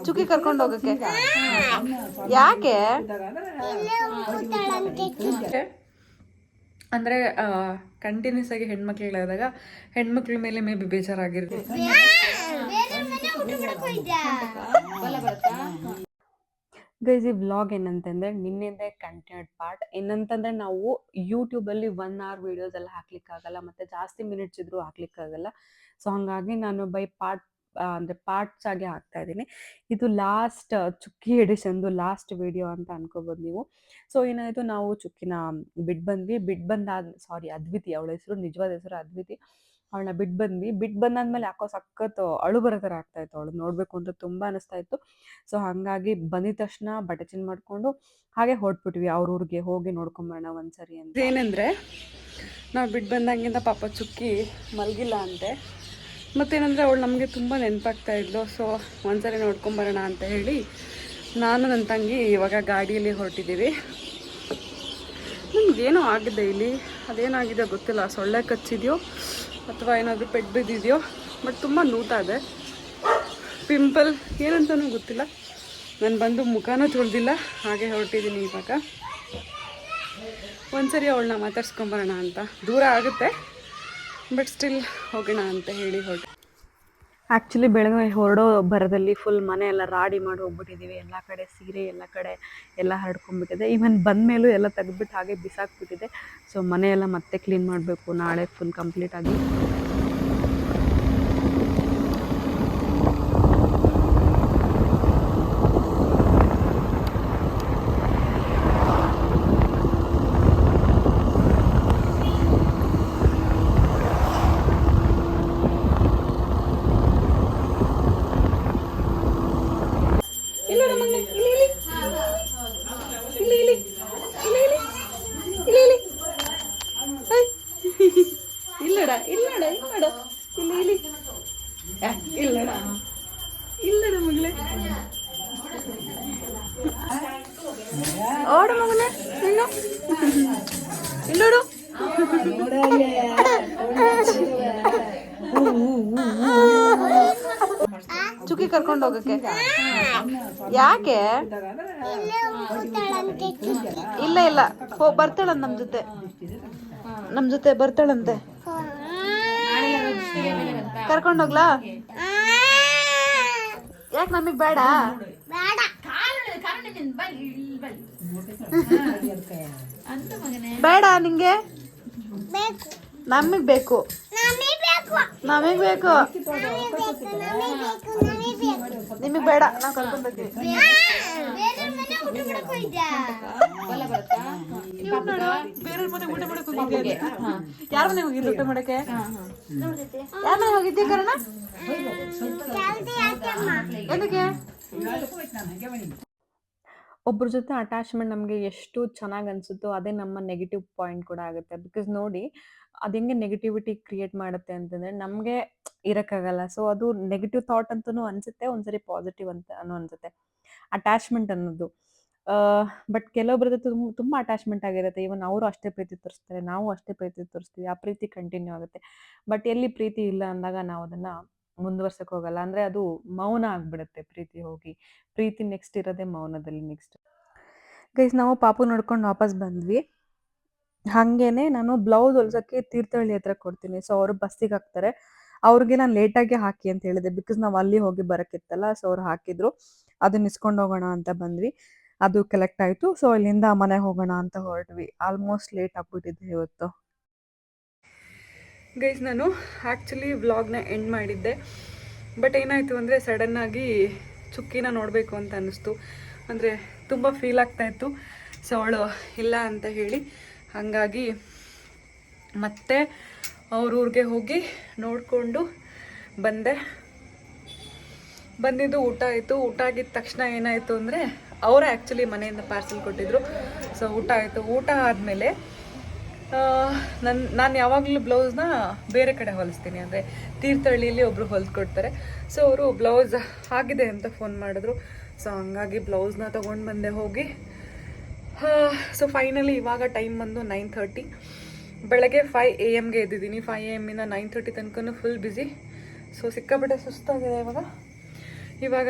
ಚುಕ್ಕಿ ಕರ್ಕೊಂಡು ಹೋಗಕ್ಕೆ ಯಾಕೆ ಅಂದರೆ ಕಂಟಿನ್ಯೂಸ್ ಆಗಿ ಹೆಣ್ಮಕ್ಳುಗಳಾದಾಗ ಹೆಣ್ಮಕ್ಳ ಮೇಲೆ ಮೇ ಬಿ ಬೇಜಾರಾಗಿರುತ್ತೆ. ಗೈಸ್, ಈ ವ್ಲಾಗ್ ಏನಂತಂದರೆ ನಿನ್ನೆದೇ ಕಂಟಿನ್ಯೂಡ್ ಪಾರ್ಟ್. ಏನಂತಂದರೆ ನಾವು ಯೂಟ್ಯೂಬಲ್ಲಿ 1 hour ವೀಡಿಯೋಸ್ ಎಲ್ಲ ಹಾಕ್ಲಿಕ್ಕಾಗಲ್ಲ, ಮತ್ತು ಜಾಸ್ತಿ ಮಿನಿಟ್ಸ್ ಇದ್ರೂ ಹಾಕ್ಲಿಕ್ಕಾಗಲ್ಲ. ಸೊ ಹಾಗಾಗಿ ನಾನು ಬೈ ಅಂದರೆ ಪಾರ್ಟ್ಸ್ ಆಗಿ ಹಾಕ್ತಾ ಇದ್ದೀನಿ. ಇದು ಲಾಸ್ಟ್ ಚುಕ್ಕಿ ಎಡಿಷನ್ದು ಲಾಸ್ಟ್ ವಿಡಿಯೋ ಅಂತ ಅನ್ಕೋಬೋದು ನೀವು. ಸೊ ಏನಾಯಿತು, ನಾವು ಚುಕ್ಕಿನ ಅದ್ವಿತಿ, ಅವಳ ಹೆಸರು ನಿಜವಾದ ಹೆಸರು ಅದ್ವಿತಿ. ಅವಳನ್ನ ಬಿಟ್ಟು ಬಂದಾದ್ಮೇಲೆ ಯಾಕೋ ಸಖತ್ ಅಳು ಬರೋ ಥರ ಆಗ್ತಾಯಿತ್ತು. ಅವಳು ನೋಡಬೇಕು ಅಂತ ತುಂಬ ಅನಿಸ್ತಾ ಇತ್ತು. ಸೊ ಹಾಗಾಗಿ ಬಂದಿದ ತಕ್ಷಣ ಬಟ್ಟೆ ಚೇಂಜ್ ಮಾಡಿಕೊಂಡು ಹಾಗೆ ಹೊರಟ್ಬಿಟ್ವಿ ಅವ್ರ ಊರಿಗೆ ಹೋಗಿ ನೋಡ್ಕೊಂಬರೋಣ ಒಂದ್ಸರಿ ಅಂತ. ಏನಂದರೆ ನಾವು ಬಿಟ್ಟು ಬಂದಂಗಿಂದ ಪಾಪ ಚುಕ್ಕಿ ಮಲಗಿಲ್ಲ ಅಂತೆ. ಮತ್ತೇನಂದರೆ ಅವಳು ನಮಗೆ ತುಂಬ ನೆನಪಾಗ್ತಾ ಇದ್ಲು. ಸೊ ಒಂದ್ಸರಿ ನೋಡ್ಕೊಂಬರೋಣ ಅಂತ ಹೇಳಿ ನಾನು ನನ್ನ ತಂಗಿ ಇವಾಗ ಗಾಡಿಯಲ್ಲಿ ಹೊರಟಿದ್ದೀವಿ. ನಮಗೇನೋ ಆಗಿದೆ ಇಲ್ಲಿ, ಅದೇನಾಗಿದೆ ಗೊತ್ತಿಲ್ಲ, ಸೊಳ್ಳೆ ಕಚ್ಚಿದೆಯೋ ಅಥವಾ ಏನಾದರೂ ಪೆಟ್ಟು ಬಿದ್ದಿದೆಯೋ, ಬಟ್ ತುಂಬ ನೋವ್ತಾ ಇದೆ. ಪಿಂಪಲ್ ಏನಂತನೂ ಗೊತ್ತಿಲ್ಲ. ನಾನು ಬಂದು ಮುಖನೂ ತೊಳೆದಿಲ್ಲ, ಹಾಗೆ ಹೊರಟಿದ್ದೀನಿ ಇವಾಗ. ಒಂದ್ಸರಿ ಅವಳನ್ನ ಮಾತಾಡ್ಸ್ಕೊಂಬರೋಣ ಅಂತ. ದೂರ ಆಗುತ್ತೆ, ಬಟ್ ಸ್ಟಿಲ್ ಹೋಗೋಣ ಅಂತ ಹೇಳಿ ಹೊರಟು. ಆ್ಯಕ್ಚುಲಿ ಬೆಳಗ್ಗೆ ಹೊರಡೋ ಬರದಲ್ಲಿ ಫುಲ್ ಮನೆ ಎಲ್ಲ ರಾಡಿ ಮಾಡಿ ಹೋಗ್ಬಿಟ್ಟಿದ್ದೀವಿ. ಎಲ್ಲ ಕಡೆ ಸೀರೆ ಎಲ್ಲ ಹರಡ್ಕೊಂಡ್ಬಿಟ್ಟಿದೆ. ಈವನ್ ಬಂದಮೇಲೂ ಎಲ್ಲ ತೆಗೆದ್ಬಿಟ್ಟು ಹಾಗೆ ಬಿಸಾಕ್ಬಿಟ್ಟಿದೆ. ಸೊ ಮನೆಯೆಲ್ಲ ಮತ್ತೆ ಕ್ಲೀನ್ ಮಾಡಬೇಕು ನಾಳೆ ಫುಲ್ ಕಂಪ್ಲೀಟ್ ಆಗಿ. ಇಲ್ಲಡ ಮಗಳೇ, ಓಡ ಮಗನೇ, ಇನ್ನು ಇಲ್ಲೋಡು. ಚುಕ್ಕಿ ಕರ್ಕೊಂಡು ಹೋಗಕ್ಕೆ ಯಾಕೆ? ಇಲ್ಲ ಬರ್ತಾಳಂತ ನಮ್ಮ ಜೊತೆ ಬರ್ತಾಳಂತೆ. ಕರ್ಕೊಂಡೋಗ್ಲಾ? ಯಾಕೆ ನಮಗ್ ಬೇಡ? ಬೇಡ ನಿಂಗೆ? ನಮಗ್ ಬೇಕು. ನಿಮಗ್ ಬೇಡ, ನಾವು ಕರ್ಕೊಂಡ್ಬರ್ತೀವಿ. ಬೇರೆ ಮನೆ ಊಟ ಮಾಡಕ್ ಹೋಗಿದ್ದೆ. ಯಾರ ಮನೆ ಹೋಗಿದ್ದೆ ಊಟ ಮಾಡಕ್ಕೆ? ಯಾರ ಮನೆ ಹೋಗಿದ್ದೆ ಕಾರಣ? ಏನಕ್ಕೆ? ಒಬ್ಬರ ಜೊತೆ ಅಟ್ಯಾಚ್ಮೆಂಟ್ ನಮಗೆ ಎಷ್ಟು ಚೆನ್ನಾಗಿ ಅನಿಸುತ್ತೋ ಅದೇ ನಮ್ಮ ನೆಗೆಟಿವ್ ಪಾಯಿಂಟ್ ಕೂಡ ಆಗುತ್ತೆ. ಬಿಕಾಸ್ ನೋಡಿ, ಅದು ಹೆಂಗೆ ನೆಗೆಟಿವಿಟಿ ಕ್ರಿಯೇಟ್ ಮಾಡುತ್ತೆ ಅಂತಂದರೆ ನಮಗೆ ಇರೋಕ್ಕಾಗಲ್ಲ. ಸೊ ಅದು ನೆಗೆಟಿವ್ ಥಾಟ್ ಅಂತಲೂ ಅನಿಸುತ್ತೆ, ಒಂದ್ಸರಿ ಪಾಸಿಟಿವ್ ಅಂತ ಅನಿಸುತ್ತೆ ಅಟ್ಯಾಚ್ಮೆಂಟ್ ಅನ್ನೋದು. ಬಟ್ ಕೆಲವೊಬ್ಬರ ಜೊತೆ ತುಂಬ ಅಟ್ಯಾಚ್ಮೆಂಟ್ ಆಗಿರುತ್ತೆ. ಇವನ್ ಅವರು ಅಷ್ಟೇ ಪ್ರೀತಿ ತೋರಿಸ್ತಾರೆ, ನಾವು ಅಷ್ಟೇ ಪ್ರೀತಿ ತೋರಿಸ್ತೀವಿ, ಆ ಪ್ರೀತಿ ಕಂಟಿನ್ಯೂ ಆಗುತ್ತೆ. ಬಟ್ ಎಲ್ಲಿ ಪ್ರೀತಿ ಇಲ್ಲ ಅಂದಾಗ ನಾವು ಅದನ್ನು ಮುಂದುವರ್ಸಕ್ಕೆ ಹೋಗಲ್ಲ. ಅಂದರೆ ಅದು ಮೌನ ಆಗಿಬಿಡುತ್ತೆ ಪ್ರೀತಿ ಹೋಗಿ. ಪ್ರೀತಿ ನೆಕ್ಸ್ಟ್ ಇರೋದೇ ಮೌನದಲ್ಲಿ ನೆಕ್ಸ್ಟ್. ಗೈಸ್, ನಾವು ಪಾಪು ನೋಡ್ಕೊಂಡು ವಾಪಸ್ ಬಂದ್ವಿ. ಹಾಗೇನೆ ನಾನು ಬ್ಲೌಸ್ ಹೊಲ್ಸೋಕ್ಕೆ ತೀರ್ಥಹಳ್ಳಿ ಹತ್ರ ಕೊಡ್ತೀನಿ. ಸೊ ಅವರು ಬಸ್ಸಿಗೆ ಹಾಕ್ತಾರೆ. ಅವ್ರಿಗೆ ನಾನು ಲೇಟಾಗಿ ಹಾಕಿ ಅಂತ ಹೇಳಿದೆ, ಬಿಕಾಸ್ ನಾವು ಅಲ್ಲಿ ಹೋಗಿ ಬರೋಕ್ಕಿತ್ತಲ್ಲ. ಸೊ ಅವ್ರು ಹಾಕಿದ್ರು, ಅದನ್ನ ಇಸ್ಕೊಂಡು ಹೋಗೋಣ ಅಂತ ಬಂದ್ವಿ. ಅದು ಕಲೆಕ್ಟ್ ಆಯಿತು. ಸೊ ಇಲ್ಲಿಂದ ಮನೆಗೆ ಹೋಗೋಣ ಅಂತ ಹೊರಟ್ವಿ. ಆಲ್ಮೋಸ್ಟ್ ಲೇಟ್ ಆಗ್ಬಿಟ್ಟಿದ್ದೆ ಇವತ್ತು. ಗೈಸ್, ನಾನು ಆ್ಯಕ್ಚುಲಿ ವ್ಲಾಗ್ನ ಎಂಡ್ ಮಾಡಿದ್ದೆ. ಬಟ್ ಏನಾಯಿತು ಅಂದರೆ ಸಡನ್ನಾಗಿ ಚುಕ್ಕಿನ ನೋಡಬೇಕು ಅಂತ ಅನ್ನಿಸ್ತು. ಅಂದರೆ ತುಂಬ ಫೀಲ್ ಆಗ್ತಾಯಿತ್ತು. ಸೊ ಅವಳು ಇಲ್ಲ ಅಂತ ಹೇಳಿ ಹಾಗಾಗಿ ಮತ್ತೆ ಅವ್ರ ಊರಿಗೆ ಹೋಗಿ ನೋಡಿಕೊಂಡು ಬಂದಿದ್ದು ಊಟ ಆಯಿತು. ಊಟ ಆಗಿದ ತಕ್ಷಣ ಏನಾಯಿತು ಅಂದರೆ ಅವರೇ ಆ್ಯಕ್ಚುಲಿ ಮನೆಯಿಂದ ಪಾರ್ಸೆಲ್ ಕೊಟ್ಟಿದ್ರು. ಸೊ ಊಟ ಆಯಿತು. ಊಟ ಆದಮೇಲೆ ನಾನು ಯಾವಾಗಲೂ ಬ್ಲೌಸ್ನ ಬೇರೆ ಕಡೆ ಹೊಲಿಸ್ತೀನಿ. ಅಂದರೆ ತೀರ್ಥಹಳ್ಳಿಯಲ್ಲಿ ಒಬ್ಬರು ಹೊಲಿಸ್ಕೊಡ್ತಾರೆ. ಸೊ ಅವರು ಬ್ಲೌಸ್ ಆಗಿದೆ ಅಂತ ಫೋನ್ ಮಾಡಿದ್ರು. ಸೊ ಹಂಗಾಗಿ ಬ್ಲೌಸ್ನ ತೊಗೊಂಡು ಬಂದೆ ಹೋಗಿ. ಸೊ ಫೈನಲಿ ಇವಾಗ ಟೈಮ್ ಬಂದು 9:30. ಬೆಳಗ್ಗೆ 5 AM ಎದ್ದಿದ್ದೀನಿ. 5 AM ಇಂದ 9:30 ತನಕ ಫುಲ್ ಬ್ಯುಸಿ. ಸೊ ಸಿಕ್ಕಾಪಟ್ಟೆ ಸುಸ್ತಾಗಿದೆ. ಇವಾಗ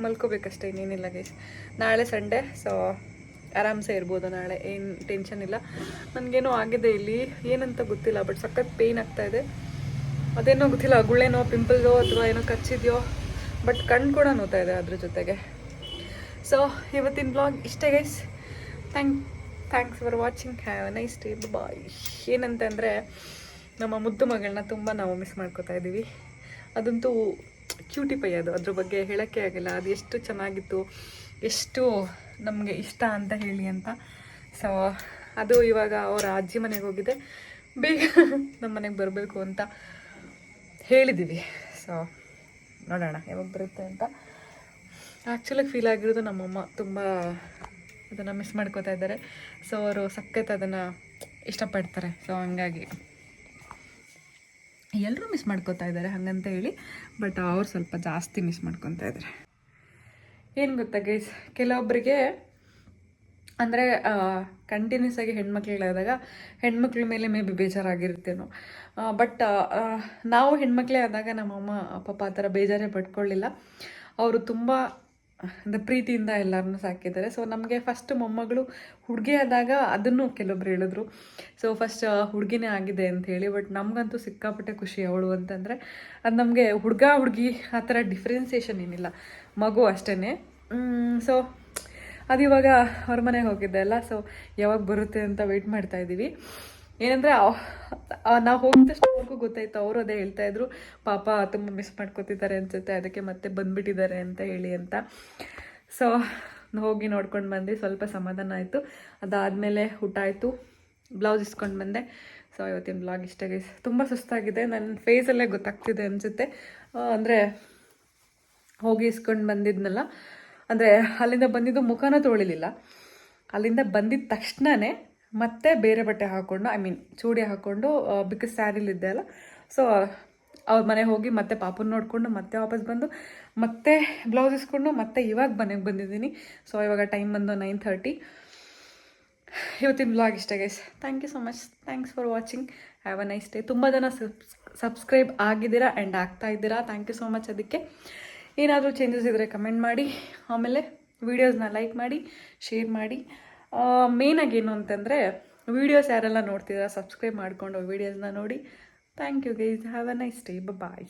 ಮಲ್ಕೋಬೇಕಷ್ಟೇ, ಇನ್ನೇನಿಲ್ಲ ಗೈಸ್. ನಾಳೆ ಸಂಡೇ, ಸೊ ಆರಾಮ್ಸೆ ಇರ್ಬೋದು ನಾಳೆ, ಏನು ಟೆನ್ಷನ್ ಇಲ್ಲ. ನನಗೇನೋ ಆಗಿದೆ ಇಲ್ಲಿ, ಏನಂತ ಗೊತ್ತಿಲ್ಲ, ಬಟ್ ಸಖತ್ ಪೇಯ್ನ್ ಆಗ್ತಾಯಿದೆ. ಅದೇನೋ ಗೊತ್ತಿಲ್ಲ, ಗುಳ್ಳೆನೋ ಪಿಂಪಲ್ಸೋ ಅಥವಾ ಏನೋ ಕಚ್ಚಿದೆಯೋ, ಬಟ್ ಕಣ್ಣು ಕೂಡ ನೋತಾ ಇದೆ ಅದ್ರ ಜೊತೆಗೆ. ಸೊ ಇವತ್ತಿನ ಬ್ಲಾಗ್ ಇಷ್ಟೇ guys. Thanks for watching. Have a nice day, bye. ಏನಂತಂದರೆ ನಮ್ಮ ಮುದ್ದು ಮಗಳನ್ನ ತುಂಬ ನಾವು ಮಿಸ್ ಮಾಡ್ಕೋತಾ ಇದ್ದೀವಿ. ಅದಂತೂ ಕ್ಯೂಟಿ ಪೈ, ಅದು ಅದ್ರ ಬಗ್ಗೆ ಹೇಳೋಕ್ಕೆ ಆಗಿಲ್ಲ. ಅದು ಎಷ್ಟು ಚೆನ್ನಾಗಿತ್ತು, ಎಷ್ಟು ನಮಗೆ ಇಷ್ಟ ಅಂತ ಹೇಳಿ ಅಂತ. ಸೊ ಅದು ಇವಾಗ ಅವರ ಅಜ್ಜಿ ಮನೆಗೆ ಹೋಗಿದೆ, ಬೇಗ ನಮ್ಮ ಮನೆಗೆ ಬರಬೇಕು ಅಂತ ಹೇಳಿದ್ದೀವಿ. ಸೊ ನೋಡೋಣ ಯಾವಾಗ ಬರುತ್ತೆ ಅಂತ. ಆ್ಯಕ್ಚುಲಾಗಿ ಫೀಲ್ ಆಗಿರೋದು ನಮ್ಮಮ್ಮ ತುಂಬ ಅದನ್ನು ಮಿಸ್ ಮಾಡ್ಕೋತಾ ಇದ್ದಾರೆ. ಸೊ ಅವರು ಸಖತ್ ಅದನ್ನು ಇಷ್ಟಪಡ್ತಾರೆ. ಸೊ ಹಂಗಾಗಿ ಎಲ್ಲರೂ ಮಿಸ್ ಮಾಡ್ಕೋತಾ ಇದ್ದಾರೆ ಹಾಗಂತ ಹೇಳಿ, ಬಟ್ ಅವ್ರು ಸ್ವಲ್ಪ ಜಾಸ್ತಿ ಮಿಸ್ ಮಾಡ್ಕೊತಾ ಇದ್ದಾರೆ. ಏನು ಗೊತ್ತಾ ಗೈಸ್, ಕೆಲವೊಬ್ಬರಿಗೆ ಅಂದರೆ ಕಂಟಿನ್ಯೂಸ್ ಆಗಿ ಹೆಣ್ಮಕ್ಳುಗಳಾದಾಗ ಹೆಣ್ಮಕ್ಳ ಮೇಲೆ ಮೇ ಬಿ ಬೇಜಾರಾಗಿರುತ್ತೇನೋ. ಬಟ್ ನಾವು ಹೆಣ್ಮಕ್ಳೇ ಆದಾಗ ನಮ್ಮಮ್ಮ ಪಾಪ ಆ ಥರ ಬೇಜಾರೇ ಪಡ್ಕೊಳ್ಳಿಲ್ಲ. ಅವರು ತುಂಬ ಅಂದರೆ ಪ್ರೀತಿಯಿಂದ ಎಲ್ಲರನ್ನೂ ಸಾಕಿದ್ದಾರೆ. ಸೊ ನಮಗೆ ಫಸ್ಟ್ ಮೊಮ್ಮಗಳು ಹುಡುಗಿ ಆದಾಗ ಅದನ್ನು ಕೆಲವೊಬ್ರು ಹೇಳಿದ್ರು, ಸೊ ಫಸ್ಟ್ ಹುಡುಗಿನೇ ಆಗಿದೆ ಅಂತ ಹೇಳಿ. ಬಟ್ ನಮಗಂತೂ ಸಿಕ್ಕಾಪಟ್ಟೆ ಖುಷಿ ಅವಳು ಅಂತಂದರೆ. ಅದು ನಮಗೆ ಹುಡುಗಿ ಆ ಥರ ಡಿಫ್ರೆನ್ಸಿಯೇಷನ್ ಏನಿಲ್ಲ, ಮಗು ಅಷ್ಟೇ. ಸೊ ಅದು ಇವಾಗ ಅವ್ರ ಮನೆಗೆ ಹೋಗಿದ್ದೆ ಅಲ್ಲ, ಸೊ ಯಾವಾಗ ಬರುತ್ತೆ ಅಂತ ವೆಯ್ಟ್ ಮಾಡ್ತಾಯಿದ್ದೀವಿ. ಏನಂದರೆ ನಾವು ಹೋಗಿದ್ದಷ್ಟು ಅವ್ರಿಗೂ ಗೊತ್ತಾಯ್ತು, ಅವರು ಅದೇ ಹೇಳ್ತಾಯಿದ್ರು, ಪಾಪ ತುಂಬ ಮಿಸ್ ಮಾಡ್ಕೊತಿದ್ದಾರೆ ಅನಿಸುತ್ತೆ, ಅದಕ್ಕೆ ಮತ್ತೆ ಬಂದುಬಿಟ್ಟಿದ್ದಾರೆ ಅಂತ ಹೇಳಿ ಅಂತ. ಸೊ ಹೋಗಿ ನೋಡ್ಕೊಂಡು ಬಂದು ಸ್ವಲ್ಪ ಸಮಾಧಾನ ಆಯಿತು. ಅದಾದಮೇಲೆ ಊಟ ಆಯಿತು, ಬ್ಲೌಸ್ ಇಸ್ಕೊಂಡು ಬಂದೆ. ಸೊ ಇವತ್ತಿನ ಬ್ಲಾಗ್ ಇಷ್ಟ ಗೈಸ್. ತುಂಬ ಸುಸ್ತಾಗಿದೆ, ನನ್ನ ಫೇಸಲ್ಲೇ ಗೊತ್ತಾಗ್ತಿದೆ ಅನಿಸುತ್ತೆ. ಅಂದರೆ ಹೋಗಿ ಇಸ್ಕೊಂಡು ಬಂದಿದ್ನಲ್ಲ, ಅಂದರೆ ಅಲ್ಲಿಂದ ಬಂದಿದ್ದು ಮುಖನ ತೊಳಿಲಿಲ್ಲ. ಅಲ್ಲಿಂದ ಬಂದಿದ್ದ ತಕ್ಷಣವೇ ಮತ್ತೆ ಬೇರೆ ಬಟ್ಟೆ ಹಾಕ್ಕೊಂಡು, ಐ ಮೀನ್ ಚೂಡಿ ಹಾಕ್ಕೊಂಡು, ಬಿಕಾಸ್ ಸ್ಯಾರಿಲಿದ್ದೆ ಅಲ್ಲ. ಸೊ ಅವ್ರ ಮನೆಗೆ ಹೋಗಿ ಮತ್ತೆ ಪಾಪನ ನೋಡಿಕೊಂಡು ಮತ್ತೆ ವಾಪಸ್ ಬಂದು ಮತ್ತೆ ಬ್ಲೌಸ್ ಇಸ್ಕೊಂಡು ಮತ್ತೆ ಇವಾಗ ಮನೆಗೆ ಬಂದಿದ್ದೀನಿ. ಸೊ ಇವಾಗ ಟೈಮ್ ಬಂದು 9:30. ಇವತ್ತಿನ ಬ್ಲಾಗ್ ಇಷ್ಟ guys. Thank you so much. Thanks for watching. Have a nice day. ತುಂಬ ಜನ ಸಬ್ಸ್ಕ್ರೈಬ್ ಆಗಿದ್ದೀರಾ ಆ್ಯಂಡ್ ಆಗ್ತಾ ಇದ್ದೀರಾ. Thank you so much. ಅದಕ್ಕೆ ಏನಾದರೂ ಚೇಂಜಸ್ ಇದ್ದರೆ ಕಮೆಂಟ್ ಮಾಡಿ, ಆಮೇಲೆ ವೀಡಿಯೋಸ್ನ ಲೈಕ್ ಮಾಡಿ, ಶೇರ್ ಮಾಡಿ. ಮೇಯ್ನಾಗಿ ಏನು ಅಂತಂದರೆ, ವೀಡಿಯೋಸ್ ಯಾರೆಲ್ಲ ನೋಡ್ತಿದ್ದೀರಾ ಸಬ್ಸ್ಕ್ರೈಬ್ ಮಾಡಿಕೊಂಡು ವೀಡಿಯೋಸ್ನ ನೋಡಿ. Thank you guys. Have a nice day. Bye.